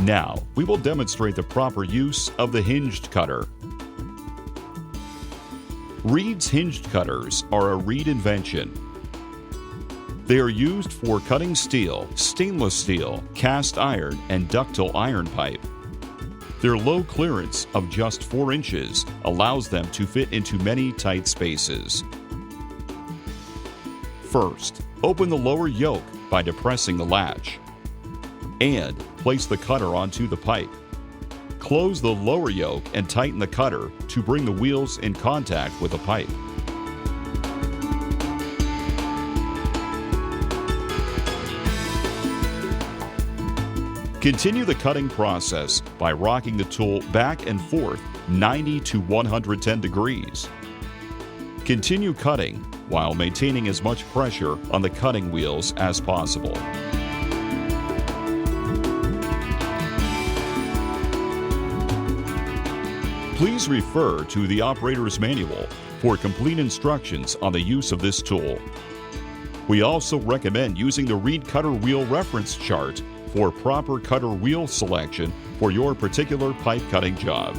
Now, we will demonstrate the proper use of the hinged cutter. Reed's hinged cutters are a Reed invention. They are used for cutting steel, stainless steel, cast iron, and ductile iron pipe. Their low clearance of just 4 inches allows them to fit into many tight spaces. First, open the lower yoke by depressing the latch, and place the cutter onto the pipe. Close the lower yoke and tighten the cutter to bring the wheels in contact with the pipe. Continue the cutting process by rocking the tool back and forth 90 to 110 degrees. Continue cutting while maintaining as much pressure on the cutting wheels as possible. Please refer to the operator's manual for complete instructions on the use of this tool. We also recommend using the Reed cutter wheel reference chart for proper cutter wheel selection for your particular pipe cutting job.